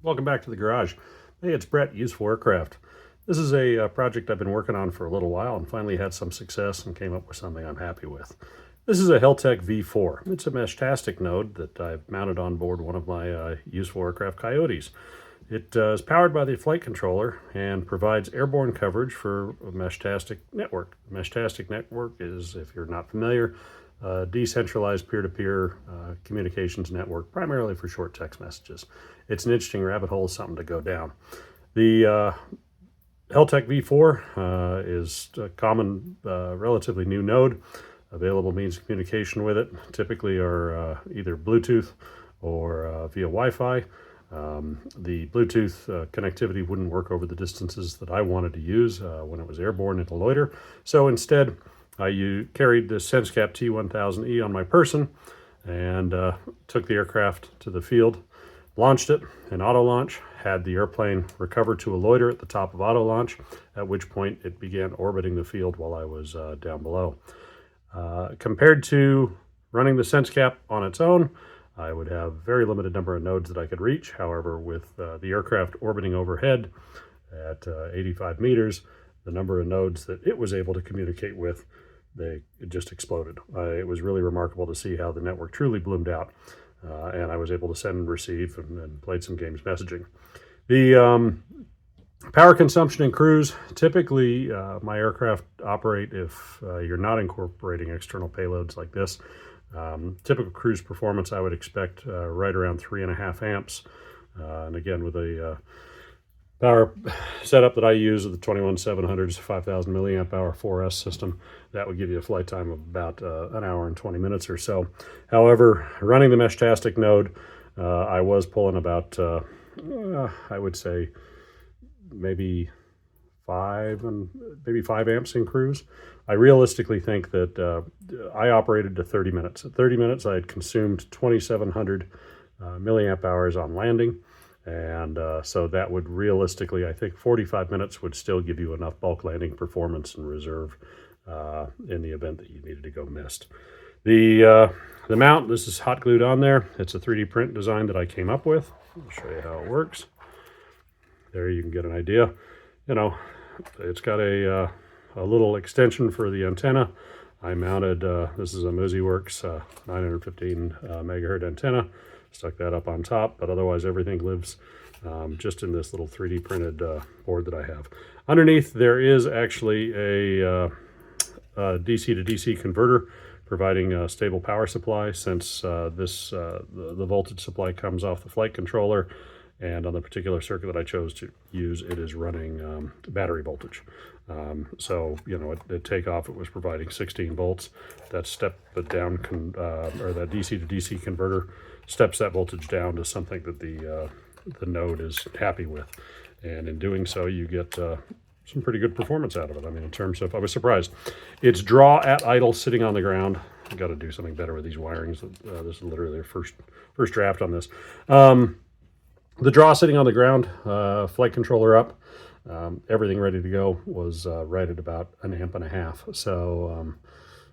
Welcome back to the garage. Hey, it's Brett, Useful Aircraft. This is a project I've been working on for a little while and finally had some success and came up with something I'm happy with. This is a Heltec V4. It's a Meshtastic node that I've mounted on board one of my Useful Aircraft Coyotes. It is powered by the flight controller and provides airborne coverage for a Meshtastic network. The Meshtastic network is, if you're not familiar, a decentralized peer-to-peer communications network, primarily for short text messages. It's an interesting rabbit hole, something to go down. The Heltec V4 is a common, relatively new node. Available means of communication with it typically are either Bluetooth or via Wi-Fi. The Bluetooth connectivity wouldn't work over the distances that I wanted to use when it was airborne in a loiter. So instead, I carried the SenseCap T1000E on my person and took the aircraft to the field, launched it in auto launch, had the airplane recover to a loiter at the top of auto launch, at which point it began orbiting the field while I was down below. Compared to running the SenseCap on its own, I would have very limited number of nodes that I could reach. However, with the aircraft orbiting overhead at 85 meters, the number of nodes that it was able to communicate with, it just exploded. It was really remarkable to see how the network truly bloomed out, and I was able to send and receive and played some games messaging. The power consumption in cruise, typically my aircraft operate, if you're not incorporating external payloads like this, typical cruise performance I would expect right around 3.5 amps. And again, with a power setup that I use of the 21700's 5000 milliamp hour 4S system, that would give you a flight time of about an hour and 20 minutes or so. However, running the Meshtastic node, I was pulling about, I would say, maybe 5 amps in cruise. I realistically think that I operated to 30 minutes. At 30 minutes, I had consumed 2700 milliamp hours on landing. And so that would realistically, I think 45 minutes would still give you enough bulk landing performance and reserve in the event that you needed to go missed. The mount, this is hot glued on there. It's a 3D print design that I came up with. I'll show you how it works. There you can get an idea. You know, it's got a little extension for the antenna. I mounted, this is a MoseyWorks 915 megahertz antenna. Stuck that up on top, but otherwise everything lives just in this little 3D printed board that I have. Underneath there is actually a DC to DC converter providing a stable power supply, since the voltage supply comes off the flight controller, and on the particular circuit that I chose to use, it is running battery voltage. So, you know, at takeoff it was providing 16 volts. That step down, or that DC to DC converter steps that voltage down to something that the node is happy with. And in doing so, you get some pretty good performance out of it. I mean, in terms of, I was surprised. It's draw at idle sitting on the ground. I've got to do something better with these wirings. This is literally a first draft on this. The draw sitting on the ground, flight controller up, everything ready to go, was right at about 1.5 amps. So,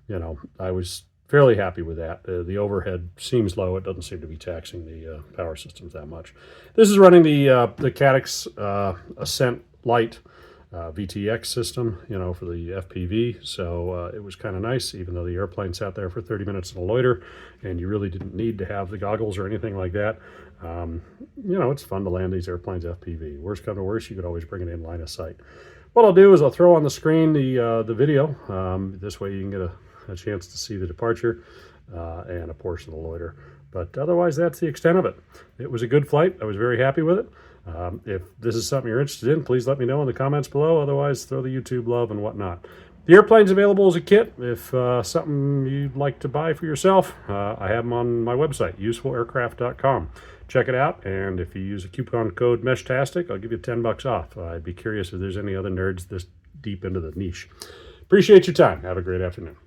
you know, I was fairly happy with that. The overhead seems low. It doesn't seem to be taxing the power systems that much. This is running the Cadix Ascent Lite VTX system, you know, for the FPV. So it was kind of nice, even though the airplane sat there for 30 minutes in a loiter, and you really didn't need to have the goggles or anything like that. You know, it's fun to land these airplanes FPV. Worst come to worst, you could always bring it in line of sight. What I'll do is I'll throw on the screen the video. This way you can get a chance to see the departure and a portion of the loiter. But otherwise, that's the extent of it. It was a good flight. I was very happy with it. If this is something you're interested in, please let me know in the comments below. Otherwise, throw the YouTube love and whatnot. The airplane's available as a kit. If something you'd like to buy for yourself, I have them on my website, usefullaircraft.com. Check it out, and if you use a coupon code Meshtastic, I'll give you 10 bucks off. I'd be curious if there's any other nerds this deep into the niche. Appreciate your time. Have a great afternoon.